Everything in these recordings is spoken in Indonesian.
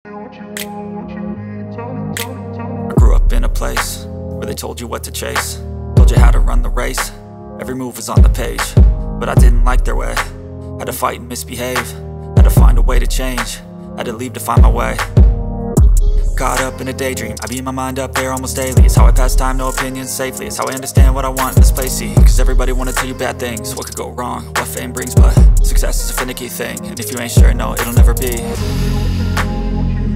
I grew up in a place where they told you what to chase, told you how to run the race. Every move was on the page, but I didn't like their way. Had to fight and misbehave, had to find a way to change, had to leave to find my way. Caught up in a daydream, I beat my mind up there almost daily. It's how I pass time, no opinions safely. It's how I understand what I want in this place, see. Cause everybody wanna tell you bad things, what could go wrong, what fame brings. But success is a finicky thing, and if you ain't sure, no, it'll never be.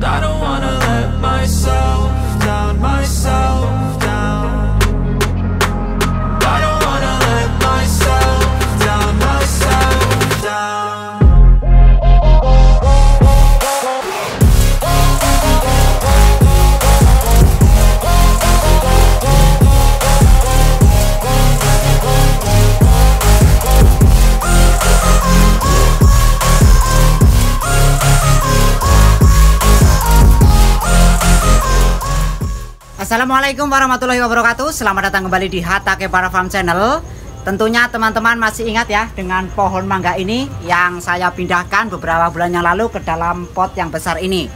I don't wanna let myself down, myself down. I don't wanna let myself down, myself down. Assalamualaikum warahmatullahi wabarakatuh. Selamat datang kembali di Hatake Para Farm Channel. Tentunya teman-teman masih ingat ya dengan pohon mangga ini yang saya pindahkan beberapa bulan yang lalu ke dalam pot yang besar ini.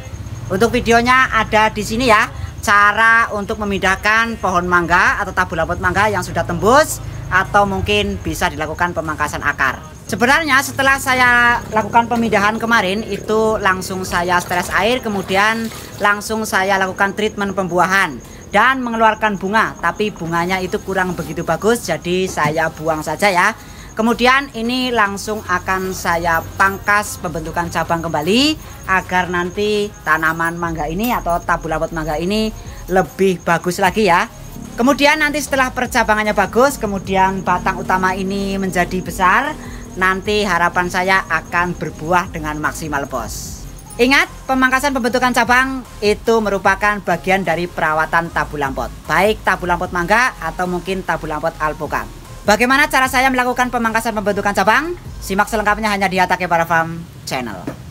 Untuk videonya ada di sini ya, cara untuk memindahkan pohon mangga atau tabula pot mangga yang sudah tembus atau mungkin bisa dilakukan pemangkasan akar. Sebenarnya setelah saya lakukan pemindahan kemarin itu langsung saya stres air, kemudian langsung saya lakukan treatment pembuahan dan mengeluarkan bunga, tapi bunganya itu kurang begitu bagus, jadi saya buang saja ya. Kemudian ini langsung akan saya pangkas pembentukan cabang kembali agar nanti tanaman mangga ini atau tabula pot mangga ini lebih bagus lagi ya. Kemudian nanti setelah percabangannya bagus, kemudian batang utama ini menjadi besar, nanti harapan saya akan berbuah dengan maksimal, bos. Ingat, pemangkasan pembentukan cabang itu merupakan bagian dari perawatan tabulam pot, baik tabulam pot mangga atau mungkin tabulam pot alpukat. Bagaimana cara saya melakukan pemangkasan pembentukan cabang? Simak selengkapnya hanya di Hatake Para Farm Channel.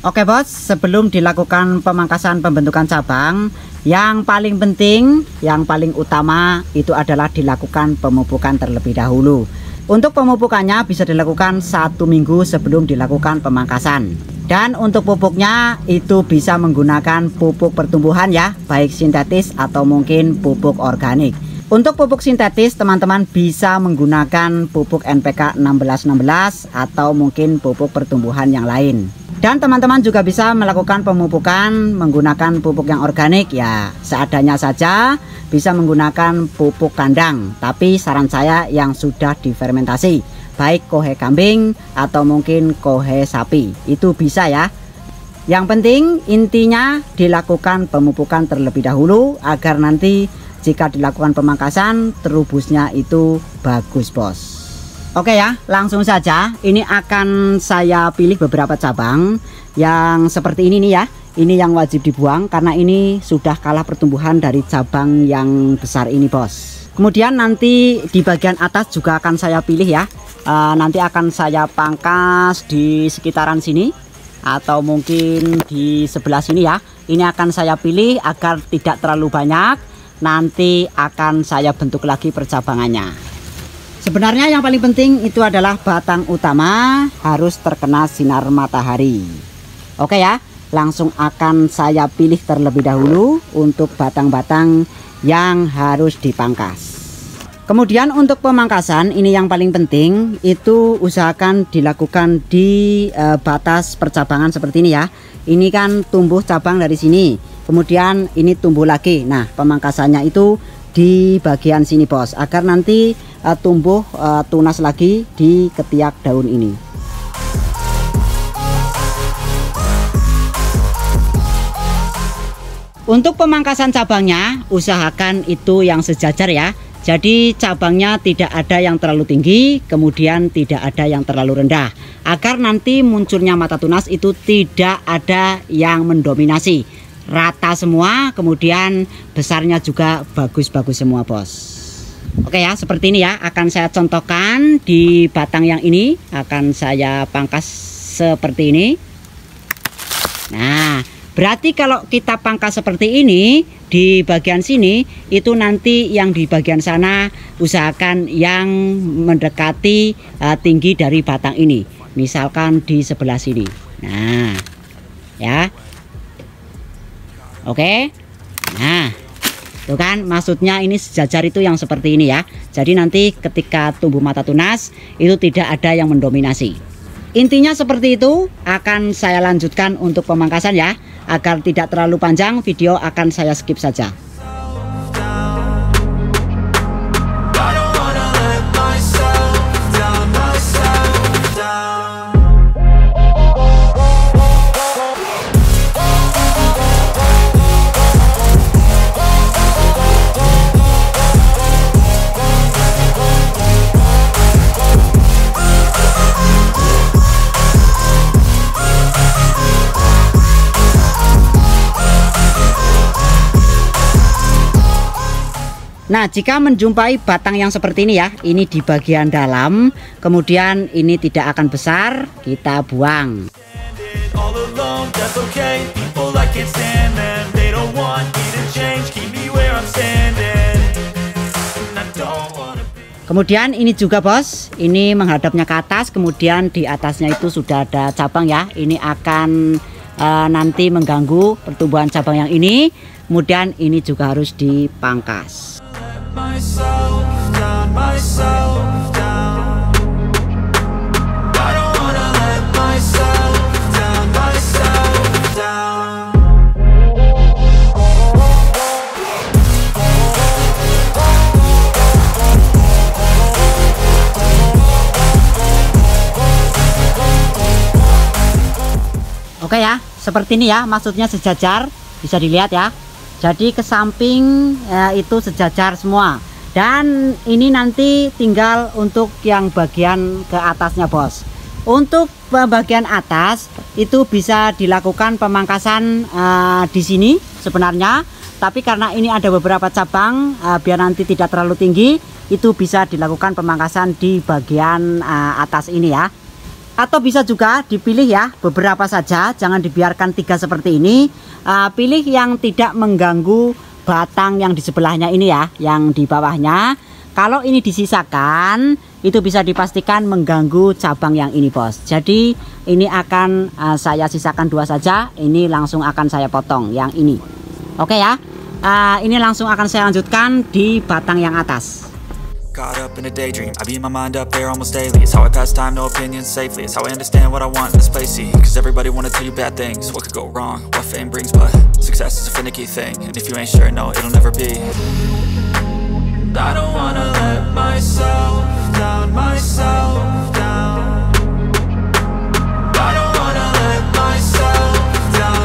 Oke bos, sebelum dilakukan pemangkasan pembentukan cabang, yang paling penting, yang paling utama itu adalah dilakukan pemupukan terlebih dahulu. Untuk pemupukannya bisa dilakukan 1 minggu sebelum dilakukan pemangkasan. Dan untuk pupuknya itu bisa menggunakan pupuk pertumbuhan ya, baik sintetis atau mungkin pupuk organik. Untuk pupuk sintetis teman-teman bisa menggunakan pupuk NPK 1616 atau mungkin pupuk pertumbuhan yang lain. Dan teman-teman juga bisa melakukan pemupukan menggunakan pupuk yang organik ya, seadanya saja, bisa menggunakan pupuk kandang. Tapi saran saya yang sudah difermentasi, baik kohe kambing atau mungkin kohe sapi, itu bisa ya. Yang penting intinya dilakukan pemupukan terlebih dahulu agar nanti jika dilakukan pemangkasan terubusnya itu bagus, bos. Oke ya, langsung saja. Ini akan saya pilih beberapa cabang yang seperti ini nih ya. Ini yang wajib dibuang karena ini sudah kalah pertumbuhan dari cabang yang besar ini, bos. Kemudian nanti di bagian atas juga akan saya pilih ya. Nanti akan saya pangkas di sekitaran sini atau mungkin di sebelah sini ya. Ini akan saya pilih agar tidak terlalu banyak. Nanti akan saya bentuk lagi percabangannya. Sebenarnya yang paling penting itu adalah batang utama harus terkena sinar matahari. Oke ya, langsung akan saya pilih terlebih dahulu untuk batang-batang yang harus dipangkas. Kemudian untuk pemangkasan ini yang paling penting itu usahakan dilakukan di batas percabangan seperti ini ya. Ini kan tumbuh cabang dari sini, kemudian ini tumbuh lagi. Nah, pemangkasannya itu di bagian sini, bos, agar nanti tumbuh tunas lagi di ketiak daun ini. Untuk pemangkasan cabangnya usahakan itu yang sejajar ya. Jadi cabangnya tidak ada yang terlalu tinggi, kemudian tidak ada yang terlalu rendah, agar nanti munculnya mata tunas itu tidak ada yang mendominasi, rata semua, kemudian besarnya juga bagus-bagus semua bos. Oke ya, seperti ini ya, akan saya contohkan di batang yang ini, akan saya pangkas seperti ini. Nah, berarti kalau kita pangkas seperti ini di bagian sini, itu nanti yang di bagian sana usahakan yang mendekati tinggi dari batang ini. Misalkan di sebelah sini. Nah, ya. Oke. Nah, tuh kan maksudnya ini sejajar itu yang seperti ini ya. Jadi nanti ketika tumbuh mata tunas itu tidak ada yang mendominasi. Intinya seperti itu, akan saya lanjutkan untuk pemangkasan ya. Agar tidak terlalu panjang, video akan saya skip saja. Nah, jika menjumpai batang yang seperti ini ya, ini di bagian dalam, kemudian ini tidak akan besar, kita buang. Kemudian ini juga bos, ini menghadapnya ke atas, kemudian di atasnya itu sudah ada cabang ya, ini akan nanti mengganggu pertumbuhan cabang yang ini, kemudian ini juga harus dipangkas. Myself down. I don't wanna let myself down. Oke ya, seperti ini ya, maksudnya sejajar, bisa dilihat ya. Jadi ke samping itu sejajar semua. Dan ini nanti tinggal untuk yang bagian ke atasnya bos. Untuk bagian atas itu bisa dilakukan pemangkasan di sini sebenarnya. Tapi karena ini ada beberapa cabang, biar nanti tidak terlalu tinggi, itu bisa dilakukan pemangkasan di bagian atas ini ya. Atau bisa juga dipilih ya, beberapa saja, jangan dibiarkan 3 seperti ini. Pilih yang tidak mengganggu batang yang di sebelahnya ini ya, yang di bawahnya. Kalau ini disisakan, itu bisa dipastikan mengganggu cabang yang ini bos. Jadi ini akan saya sisakan 2 saja, ini langsung akan saya potong yang ini. Oke ya, ini langsung akan saya lanjutkan di batang yang atas. Caught up in a daydream, I beat my mind up there almost daily. It's how I pass time, no opinions safely. It's how I understand what I want in this place, see. Cause everybody wanna tell you bad things, what could go wrong, what fame brings. But success is a finicky thing, and if you ain't sure, no, it'll never be. I don't wanna let myself down. I don't wanna let myself down.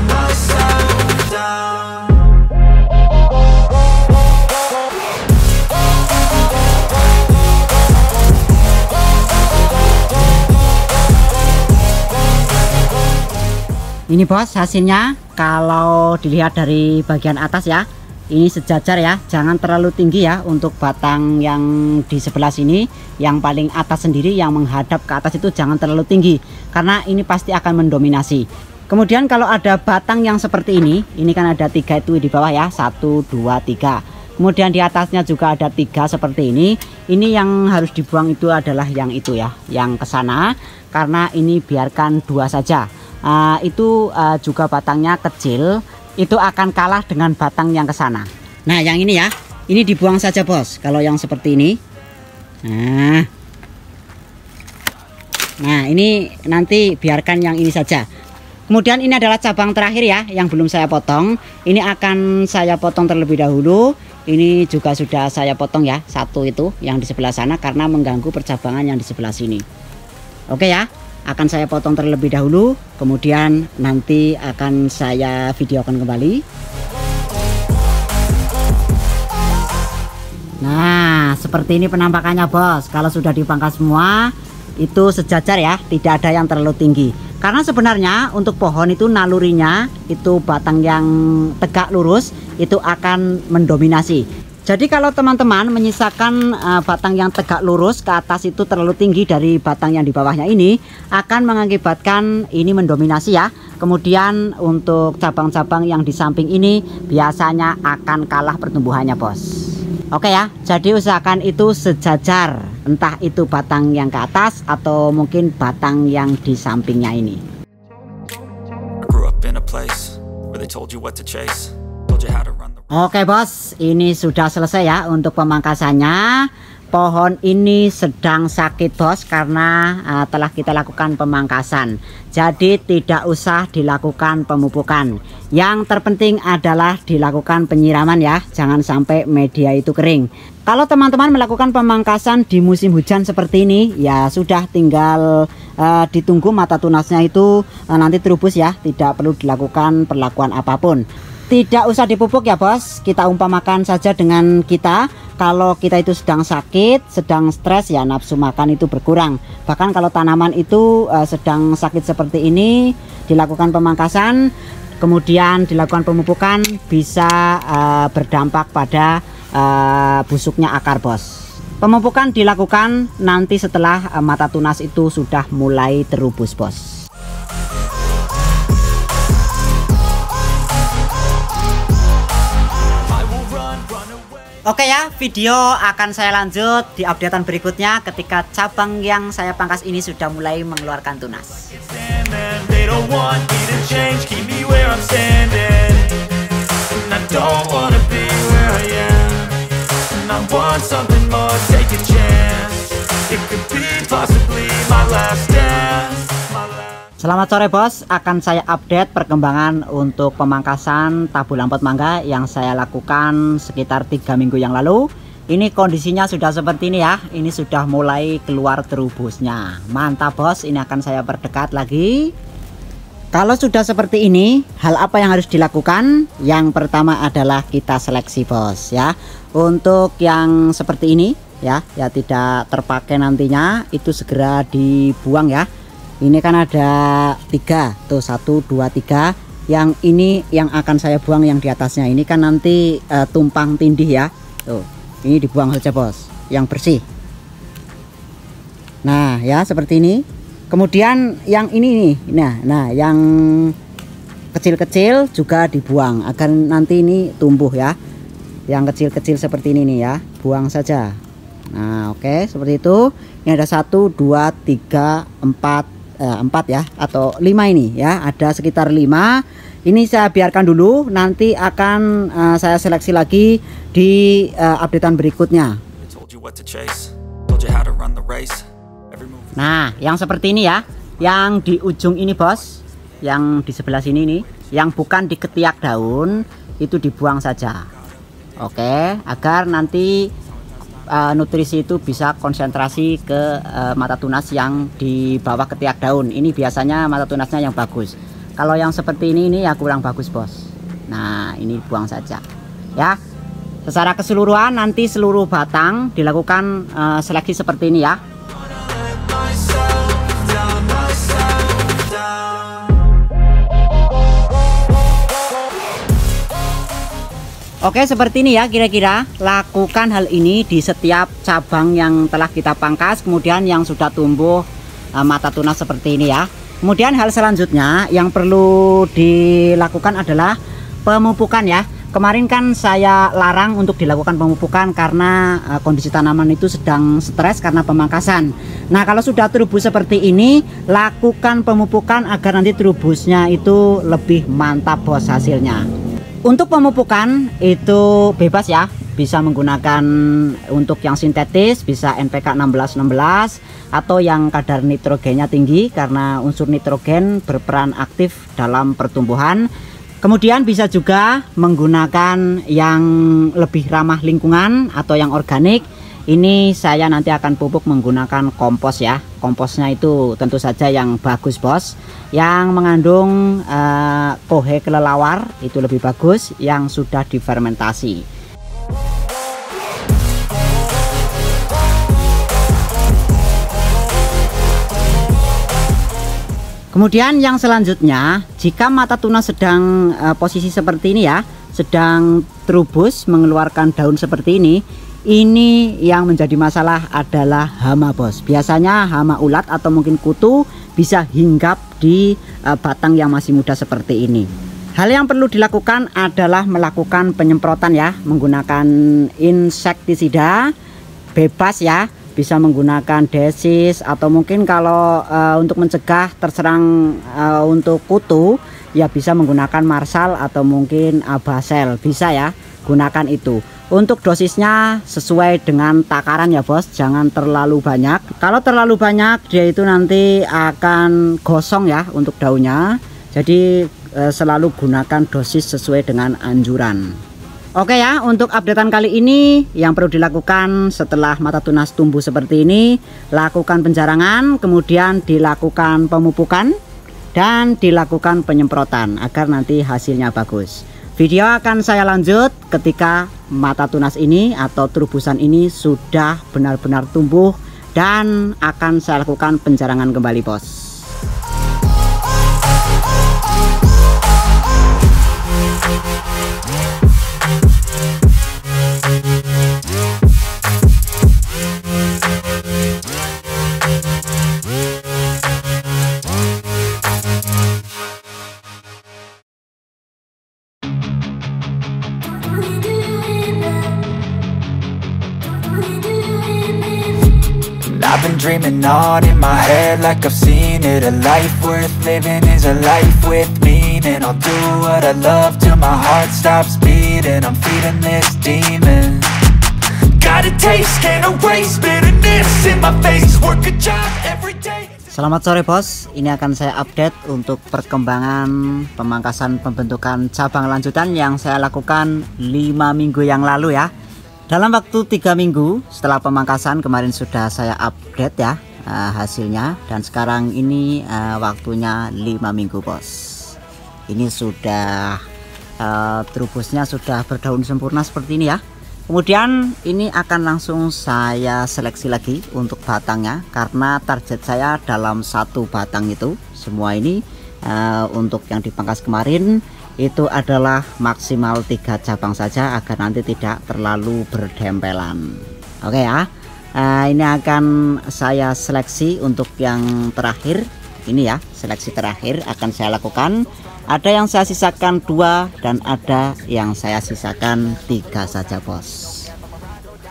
Ini bos hasilnya, kalau dilihat dari bagian atas ya, ini sejajar ya, jangan terlalu tinggi ya. Untuk batang yang di sebelah sini, yang paling atas sendiri yang menghadap ke atas itu jangan terlalu tinggi, karena ini pasti akan mendominasi. Kemudian kalau ada batang yang seperti ini kan ada 3 itu di bawah ya, 1, 2, 3. Kemudian di atasnya juga ada 3 seperti ini. Ini yang harus dibuang itu adalah yang itu ya, yang ke sana, karena ini biarkan 2 saja. Itu juga batangnya kecil, itu akan kalah dengan batang yang ke sana. Nah yang ini ya, ini dibuang saja bos, kalau yang seperti ini. Nah ini nanti biarkan yang ini saja. Kemudian ini adalah cabang terakhir ya, yang belum saya potong. Ini akan saya potong terlebih dahulu. Ini juga sudah saya potong ya, 1 itu yang di sebelah sana, karena mengganggu percabangan yang di sebelah sini. Oke ya, akan saya potong terlebih dahulu, kemudian nanti akan saya videokan kembali. Nah, seperti ini penampakannya bos. Kalau sudah dipangkas semua itu sejajar ya, tidak ada yang terlalu tinggi. Karena sebenarnya untuk pohon itu nalurinya itu batang yang tegak lurus itu akan mendominasi. Jadi kalau teman-teman menyisakan batang yang tegak lurus ke atas itu terlalu tinggi dari batang yang di bawahnya ini, akan mengakibatkan ini mendominasi ya. Kemudian untuk cabang-cabang yang di samping ini biasanya akan kalah pertumbuhannya bos. Oke ya, jadi usahakan itu sejajar, entah itu batang yang ke atas atau mungkin batang yang di sampingnya ini. Oke bos, ini sudah selesai ya untuk pemangkasannya. Pohon ini sedang sakit bos karena telah kita lakukan pemangkasan. Jadi tidak usah dilakukan pemupukan. Yang terpenting adalah dilakukan penyiraman ya. Jangan sampai media itu kering. Kalau teman-teman melakukan pemangkasan di musim hujan seperti ini, ya sudah tinggal ditunggu mata tunasnya itu nanti terubus ya. Tidak perlu dilakukan perlakuan apapun. Tidak usah dipupuk ya bos. Kita umpamakan saja dengan kita, kalau kita itu sedang sakit, sedang stres ya nafsu makan itu berkurang. Bahkan kalau tanaman itu sedang sakit seperti ini, dilakukan pemangkasan, kemudian dilakukan pemupukan, bisa berdampak pada busuknya akar bos. Pemupukan dilakukan nanti setelah mata tunas itu sudah mulai terubus bos. Oke ya, video akan saya lanjut di updatean berikutnya ketika cabang yang saya pangkas ini sudah mulai mengeluarkan tunas. Selamat sore bos, akan saya update perkembangan untuk pemangkasan tabu lampot mangga yang saya lakukan sekitar 3 minggu yang lalu. Ini kondisinya sudah seperti ini ya, ini sudah mulai keluar terubusnya. Mantap bos, ini akan saya perdekat lagi. Kalau sudah seperti ini, hal apa yang harus dilakukan? Yang pertama adalah kita seleksi bos ya. Untuk yang seperti ini ya tidak terpakai nantinya, itu segera dibuang ya. Ini kan ada 3 tuh, 1 2 3. Yang ini yang akan saya buang, yang di atasnya ini kan nanti tumpang tindih ya. Tuh, ini dibuang saja bos, yang bersih. Nah ya seperti ini. Kemudian yang ini nih, nah yang kecil-kecil juga dibuang agar nanti ini tumbuh ya. Yang kecil-kecil seperti ini nih ya, buang saja. Nah oke, seperti itu. Ini ada 1 2 3 4 ya atau 5 ini ya, ada sekitar 5. Ini saya biarkan dulu, nanti akan saya seleksi lagi di updatean berikutnya. Nah yang seperti ini ya, yang di ujung ini bos, yang di sebelah sini nih, yang bukan di ketiak daun itu dibuang saja. Oke, agar nanti nutrisi itu bisa konsentrasi ke mata tunas yang di bawah ketiak daun. Ini biasanya mata tunasnya yang bagus. Kalau yang seperti ini ya kurang bagus bos. Nah ini buang saja ya. Secara keseluruhan nanti seluruh batang dilakukan seleksi seperti ini ya. Oke, seperti ini ya kira-kira. Lakukan hal ini di setiap cabang yang telah kita pangkas, kemudian yang sudah tumbuh mata tunas seperti ini ya. Kemudian hal selanjutnya yang perlu dilakukan adalah pemupukan ya. Kemarin kan saya larang untuk dilakukan pemupukan karena kondisi tanaman itu sedang stres karena pemangkasan. Nah kalau sudah terubus seperti ini, lakukan pemupukan agar nanti terubusnya itu lebih mantap bos hasilnya. Untuk pemupukan itu bebas ya, bisa menggunakan untuk yang sintetis bisa NPK 1616 atau yang kadar nitrogennya tinggi karena unsur nitrogen berperan aktif dalam pertumbuhan. Kemudian bisa juga menggunakan yang lebih ramah lingkungan atau yang organik. Ini saya nanti akan pupuk menggunakan kompos ya. Komposnya itu tentu saja yang bagus bos, yang mengandung kohe kelelawar itu lebih bagus, yang sudah difermentasi. Kemudian yang selanjutnya, jika mata tunas sedang posisi seperti ini ya, sedang terubus mengeluarkan daun seperti ini yang menjadi masalah adalah hama bos. Biasanya hama ulat atau mungkin kutu bisa hinggap di batang yang masih muda seperti ini. Hal yang perlu dilakukan adalah melakukan penyemprotan ya, menggunakan insektisida bebas ya, bisa menggunakan desis atau mungkin kalau untuk mencegah terserang untuk kutu ya bisa menggunakan marsal atau mungkin basel, bisa ya, gunakan itu. Untuk dosisnya sesuai dengan takaran ya bos, jangan terlalu banyak. Kalau terlalu banyak dia itu nanti akan gosong ya untuk daunnya. Jadi selalu gunakan dosis sesuai dengan anjuran. Oke ya, untuk updatean kali ini yang perlu dilakukan setelah mata tunas tumbuh seperti ini, lakukan penjarangan, kemudian dilakukan pemupukan dan dilakukan penyemprotan agar nanti hasilnya bagus. Video akan saya lanjut ketika mata tunas ini atau terubusan ini sudah benar-benar tumbuh dan akan saya lakukan penjarangan kembali bos. I've been dreaming on in my head like I've seen it. A life worth living is a life with meaning. I'll do what I love till my heart stops beating. I'm feeding this demon. Got a taste, can't erase bitterness in my face. Work a job every day. Selamat sore bos, ini akan saya update untuk perkembangan pemangkasan pembentukan cabang lanjutan yang saya lakukan 5 minggu yang lalu ya. Dalam waktu 3 minggu setelah pemangkasan kemarin sudah saya update ya hasilnya, dan sekarang ini waktunya 5 minggu bos. Ini sudah terubusnya sudah berdaun sempurna seperti ini ya. Kemudian ini akan langsung saya seleksi lagi untuk batangnya, karena target saya dalam satu batang itu semua ini untuk yang dipangkas kemarin itu adalah maksimal 3 cabang saja agar nanti tidak terlalu berdempelan. Oke ya, ini akan saya seleksi untuk yang terakhir ini ya, seleksi terakhir akan saya lakukan. Ada yang saya sisakan 2 dan ada yang saya sisakan 3 saja bos.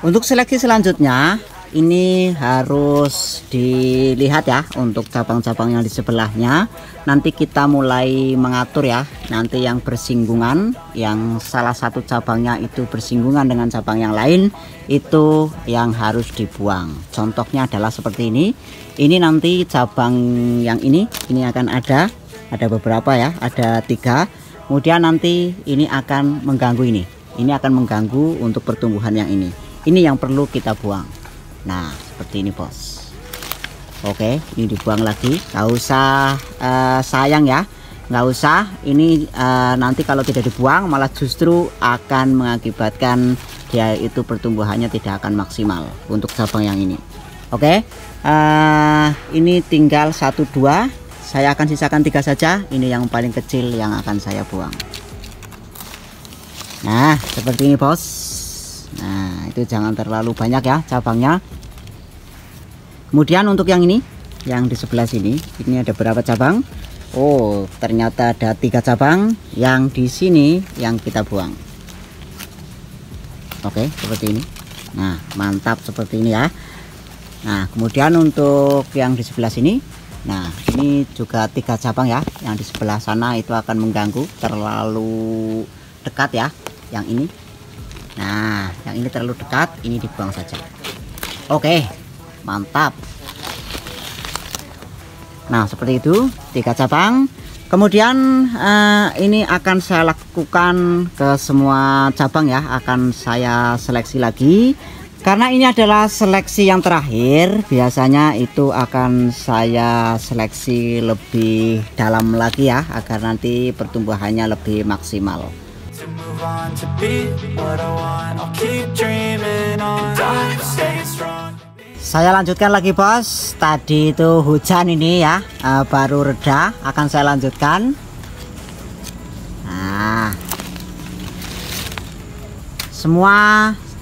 Untuk seleksi selanjutnya ini harus dilihat ya untuk cabang-cabang yang di sebelahnya. Nanti kita mulai mengatur ya, nanti yang bersinggungan, yang salah satu cabangnya itu bersinggungan dengan cabang yang lain, itu yang harus dibuang. Contohnya adalah seperti ini. Ini nanti cabang yang ini akan ada beberapa ya, ada 3. Kemudian nanti ini akan mengganggu ini akan mengganggu untuk pertumbuhan yang ini yang perlu kita buang. Nah seperti ini bos. Oke, ini dibuang lagi, nggak usah sayang ya, nggak usah. Ini nanti kalau tidak dibuang malah justru akan mengakibatkan dia itu pertumbuhannya tidak akan maksimal untuk cabang yang ini. Oke, ini tinggal 1, 2, saya akan sisakan 3 saja. Ini yang paling kecil yang akan saya buang. Nah seperti ini bos. Nah itu jangan terlalu banyak ya cabangnya. Kemudian untuk yang ini, yang di sebelah sini, ini ada berapa cabang? Oh, ternyata ada 3 cabang yang di sini yang kita buang. Oke, seperti ini. Nah, mantap seperti ini ya. Nah, kemudian untuk yang di sebelah sini, nah ini juga 3 cabang ya. Yang di sebelah sana itu akan mengganggu, terlalu dekat ya. Yang ini. Nah, yang ini terlalu dekat, ini dibuang saja. Oke. Mantap. Nah seperti itu 3 cabang. Kemudian ini akan saya lakukan ke semua cabang ya, akan saya seleksi lagi karena ini adalah seleksi yang terakhir. Biasanya itu akan saya seleksi lebih dalam lagi ya, agar nanti pertumbuhannya lebih maksimal. Saya lanjutkan lagi bos. Tadi itu hujan ini ya, baru reda, akan saya lanjutkan. Nah, semua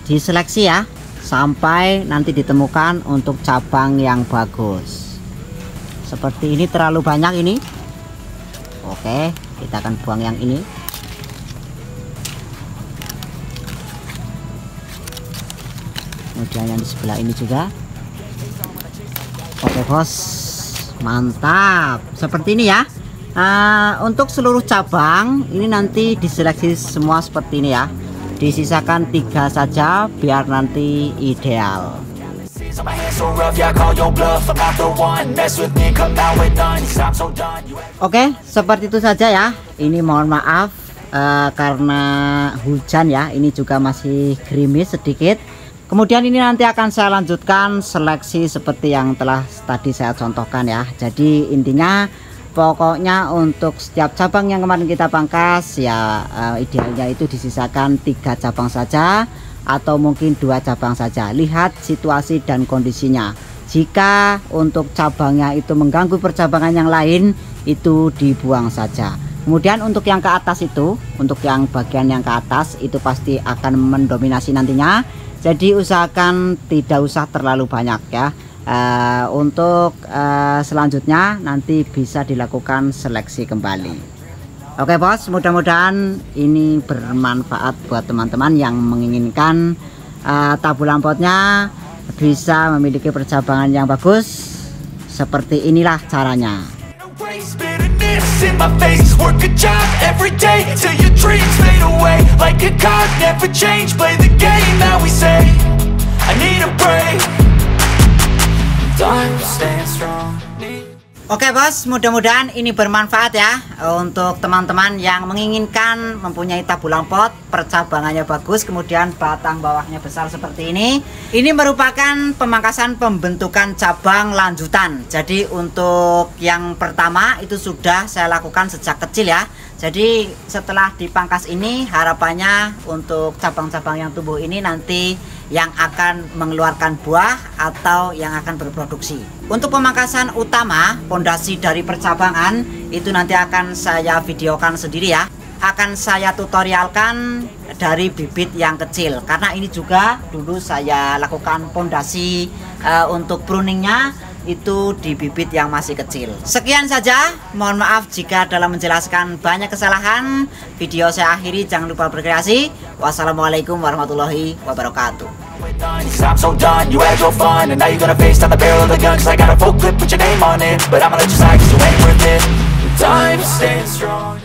diseleksi ya, sampai nanti ditemukan untuk cabang yang bagus. Seperti ini terlalu banyak ini. Oke, kita akan buang yang ini. Kemudian yang di sebelah ini juga. Oke bos, mantap. Seperti ini ya. Untuk seluruh cabang ini nanti diseleksi semua seperti ini ya. Disisakan 3 saja biar nanti ideal. Oke, seperti itu saja ya. Ini mohon maaf karena hujan ya. Ini juga masih gerimis sedikit. Kemudian ini nanti akan saya lanjutkan seleksi seperti yang telah tadi saya contohkan ya. Jadi intinya pokoknya untuk setiap cabang yang kemarin kita pangkas ya, idealnya itu disisakan 3 cabang saja atau mungkin 2 cabang saja. Lihat situasi dan kondisinya. Jika untuk cabangnya itu mengganggu percabangan yang lain, itu dibuang saja. Kemudian untuk yang ke atas itu, untuk yang bagian yang ke atas itu pasti akan mendominasi nantinya. Jadi usahakan tidak usah terlalu banyak ya. Untuk selanjutnya nanti bisa dilakukan seleksi kembali. Oke bos, mudah-mudahan ini bermanfaat buat teman-teman yang menginginkan tabu lampotnya bisa memiliki percabangan yang bagus. Seperti inilah caranya. In my face, work a job every day till your dreams fade away. Like a card, never change. Play the game that we say. I need a break. Time staying strong. Oke bos, mudah-mudahan ini bermanfaat ya untuk teman-teman yang menginginkan mempunyai tabu lampot, percabangannya bagus, kemudian batang bawahnya besar seperti ini. Ini merupakan pemangkasan pembentukan cabang lanjutan. Jadi untuk yang pertama itu sudah saya lakukan sejak kecil ya. Jadi setelah dipangkas ini harapannya untuk cabang-cabang yang tumbuh ini nanti yang akan mengeluarkan buah atau yang akan berproduksi. Untuk pemangkasan utama pondasi dari percabangan itu nanti akan saya videokan sendiri ya. Akan saya tutorialkan dari bibit yang kecil karena ini juga dulu saya lakukan pondasi untuk pruningnya itu di bibit yang masih kecil. Sekian saja, mohon maaf jika dalam menjelaskan banyak kesalahan. Video saya akhiri, jangan lupa berkreasi. Wassalamualaikum warahmatullahi wabarakatuh. I'm so done, you had your fun and now you're gonna face down the barrel of the gun. Cause I got a full clip with your name on it, but I'ma let you slide cause you ain't worth it. Time to stay strong.